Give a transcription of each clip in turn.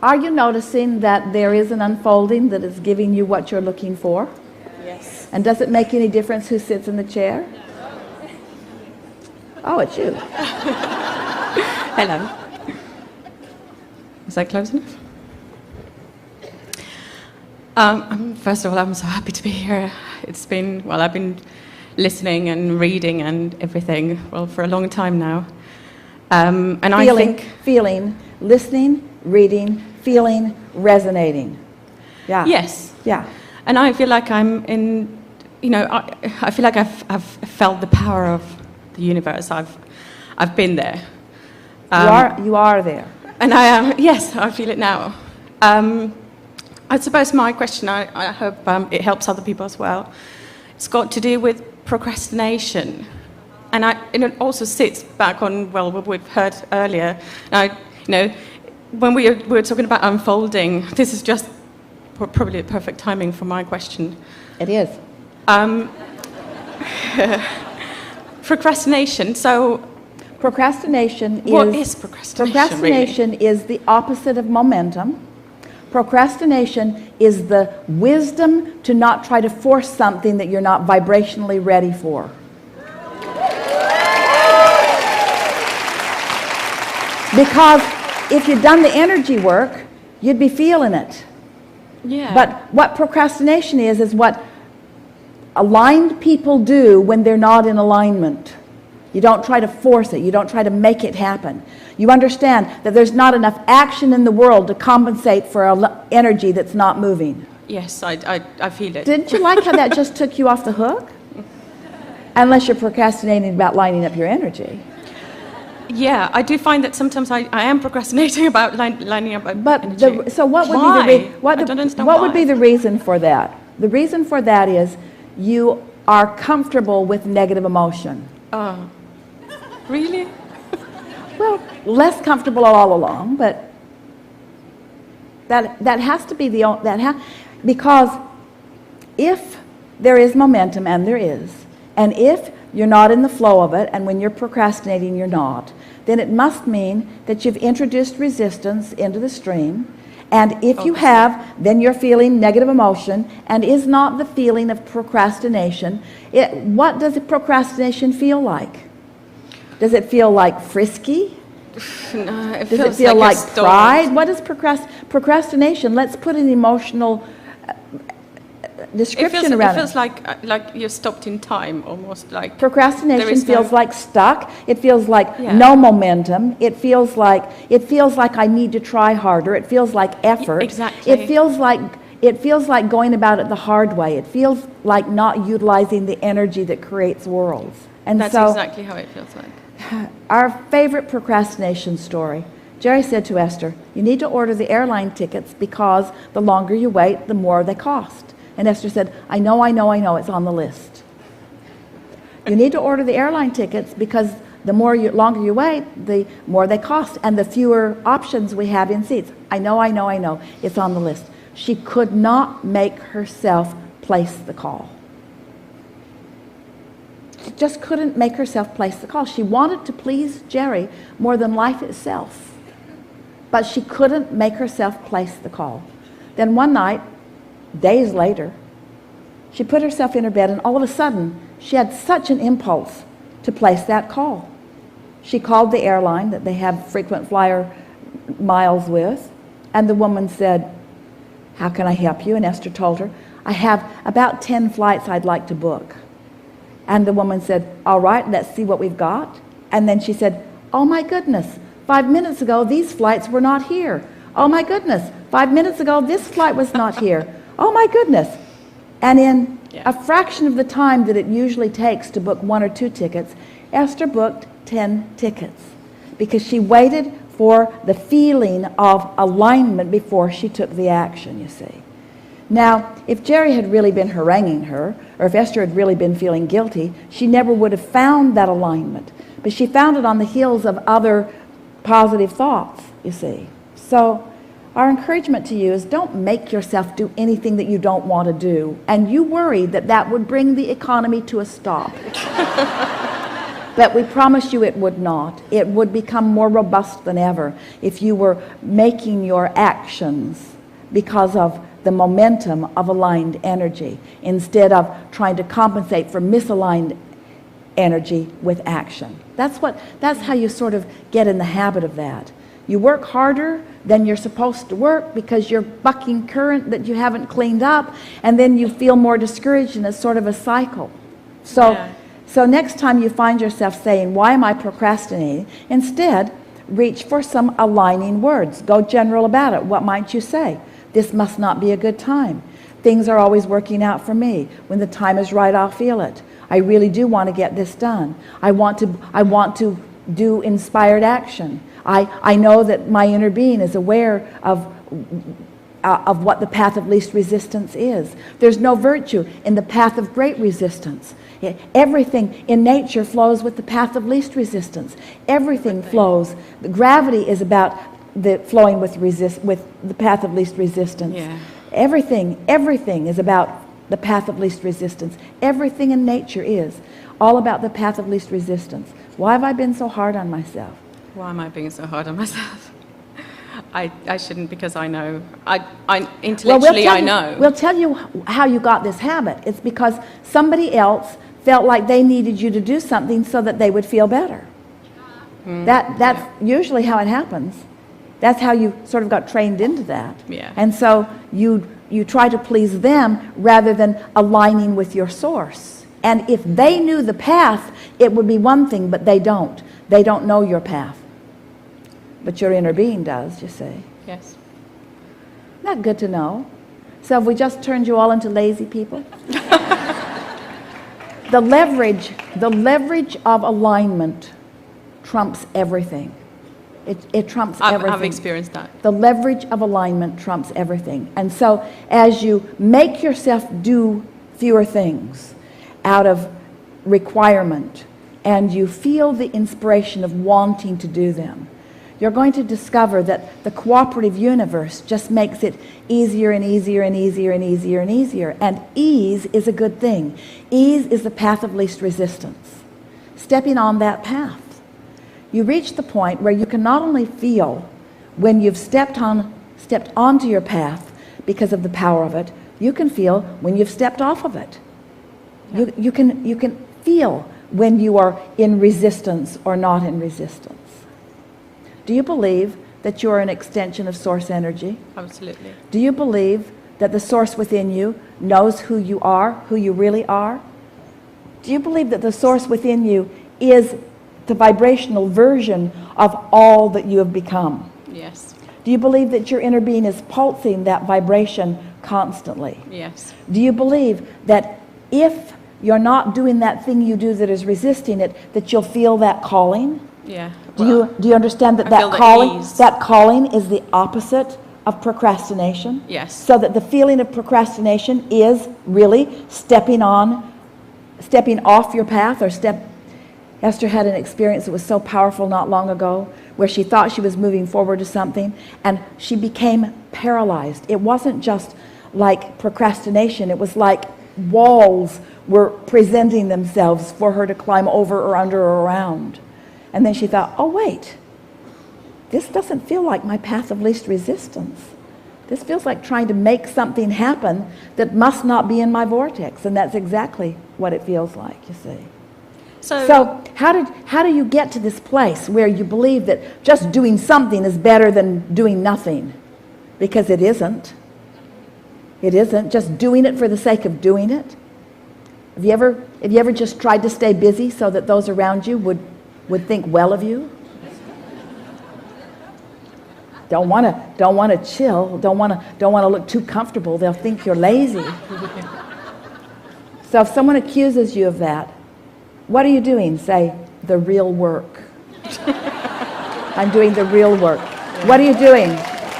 Are you noticing that there is an unfolding that is giving you what you're looking for? Yes. And does it make any difference who sits in the chair? Oh, it's you. Hello. Is that close enough? First of all, I'm so happy to be here. It's been, well, I've been listening and reading and everything, well, for a long time now. And I think... Feeling, listening, reading, feeling, resonating. Yeah. Yes. Yeah. And I feel like I'm in, you know, I feel like I've felt the power of the universe. I've been there. You are there. And I am, yes, I feel it now. I suppose my question, I hope it helps other people as well. It's got to do with procrastination. And it also sits back on, well, what we've heard earlier. When we were talking about unfolding, this is just probably the perfect timing for my question. It is. Procrastination, so... Procrastination is... What is procrastination, Procrastination really? is the opposite of momentum. Procrastination is the wisdom to not try to force something that you're not vibrationally ready for. Because if you'd done the energy work, you'd be feeling it. Yeah. But what procrastination is what aligned people do when they're not in alignment. You don't try to force it. You don't try to make it happen. You understand that there's not enough action in the world to compensate for energy that's not moving. Yes, I feel it. Didn't you like how that just took you off the hook? Unless you're procrastinating about lining up your energy. Yeah, I do find that sometimes I am procrastinating about lining up energy. So what would why? be the I don't understand what why. would be the reason for that? The reason for that is you are comfortable with negative emotion. Oh, really? Well, less comfortable all along, but that has to be because if there is momentum, and there is, and if you're not in the flow of it, and when you're procrastinating you're not, then it must mean that you've introduced resistance into the stream. And if you have, then you're feeling negative emotion, and is not the feeling of procrastination. What does procrastination feel like? Does it feel like frisky? No, Does it feel like pride? What is procrastination? Let's put an emotional description around it. It feels like you're stopped in time, almost like... Procrastination feels like stuck. It feels like no momentum. It feels like I need to try harder. It feels like effort. Exactly. It feels like going about it the hard way. It feels like not utilizing the energy that creates worlds. And that's exactly how it feels like. Our favorite procrastination story. Jerry said to Esther, you need to order the airline tickets because the longer you wait, the more they cost. And Esther said, I know, it's on the list. You need to order the airline tickets because the longer you wait, the more they cost and the fewer options we have in seats. I know, it's on the list. She could not make herself place the call. She just couldn't make herself place the call. She wanted to please Jerry more than life itself. But she couldn't make herself place the call. Then one night, days later, she put herself in her bed, and all of a sudden she had such an impulse to place that call. She called the airline that they have frequent flyer miles with, and the woman said, how can I help you? And Esther told her, I have about 10 flights I'd like to book. And the woman said, all right, let's see what we've got. And then she said, oh my goodness, 5 minutes ago these flights were not here. Oh my goodness, 5 minutes ago this flight was not here. Oh my goodness. And in a fraction of the time that it usually takes to book 1 or 2 tickets, Esther booked 10 tickets because she waited for the feeling of alignment before she took the action, you see. Now, if Jerry had really been haranguing her, or if Esther had really been feeling guilty, she never would have found that alignment. But she found it on the heels of other positive thoughts, you see. So our encouragement to you is don't make yourself do anything that you don't want to do. And you worry that that would bring the economy to a stop. But we promise you it would not. It would become more robust than ever if you were making your actions because of the momentum of aligned energy, instead of trying to compensate for misaligned energy with action. That's how you sort of get in the habit of that. You work harder than you're supposed to work because you're bucking current that you haven't cleaned up, and then you feel more discouraged, and it's sort of a cycle. So next time you find yourself saying, why am I procrastinating? Instead, reach for some aligning words. Go general about it. What might you say? This must not be a good time. Things are always working out for me. When the time is right, I'll feel it. I really do want to get this done. I want to do inspired action. I know that my inner being is aware of what the path of least resistance is. There's no virtue in the path of great resistance. Everything in nature flows with the path of least resistance. Everything flows. The gravity is about the flowing with the path of least resistance. Yeah. Everything is about the path of least resistance. Everything in nature is all about the path of least resistance. Why have I been so hard on myself? Why am I being so hard on myself? I shouldn't, because I know. I intellectually, I know. We'll tell you how you got this habit. It's because somebody else felt like they needed you to do something so that they would feel better. That's usually how it happens. That's how you sort of got trained into that. Yeah. And so you try to please them rather than aligning with your source. And if they knew the path, it would be one thing, but they don't. They don't know your path. But your inner being does, you see. Yes. Not good to know. So have we just turned you all into lazy people? The leverage of alignment trumps everything. It trumps everything. I've experienced that. The leverage of alignment trumps everything. And so as you make yourself do fewer things out of requirement, and you feel the inspiration of wanting to do them, you're going to discover that the cooperative universe just makes it easier and easier and easier and easier and easier. And ease is a good thing. Ease is the path of least resistance. Stepping on that path, you reach the point where you can not only feel when you've stepped onto your path because of the power of it, you can feel when you've stepped off of it. You can feel when you are in resistance or not in resistance. Do you believe that you are an extension of source energy? Absolutely. Do you believe that the source within you knows who you are, who you really are? Do you believe that the source within you is the vibrational version of all that you have become? Yes. Do you believe that your inner being is pulsing that vibration constantly? Yes. Do you believe that if you're not doing that thing you do that is resisting it, that you'll feel that calling? Yeah. Do you understand that that calling is the opposite of procrastination? Yes. So that the feeling of procrastination is really stepping off your path, or Esther had an experience that was so powerful not long ago where she thought she was moving forward to something and she became paralyzed. It wasn't just like procrastination. It was like walls were presenting themselves for her to climb over or under or around. And then she thought, oh wait, this doesn't feel like my path of least resistance. This feels like trying to make something happen that must not be in my vortex. And that's exactly what it feels like, you see. So how do you get to this place where you believe that just doing something is better than doing nothing? Because it isn't. It isn't. Just doing it for the sake of doing it. Have you ever just tried to stay busy so that those around you would think well of you? Don't want to chill. Don't want to look too comfortable. They'll think you're lazy. So if someone accuses you of that, what are you doing? Say, the real work. I'm doing the real work. What are you doing?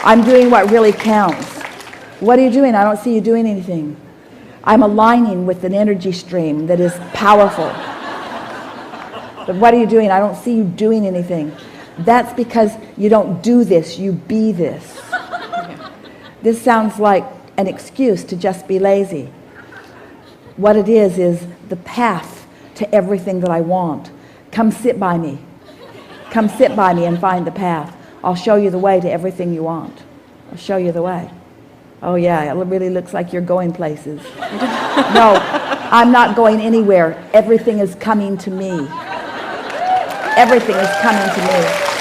I'm doing what really counts. What are you doing? I don't see you doing anything. I'm aligning with an energy stream that is powerful. But what are you doing? I don't see you doing anything. That's because you don't do this, you be this. This sounds like an excuse to just be lazy. What it is the path to everything that I want. Come sit by me. Come sit by me and find the path. I'll show you the way to everything you want. I'll show you the way. Oh yeah, it really looks like you're going places. No, I'm not going anywhere. Everything is coming to me. Everything is coming to me.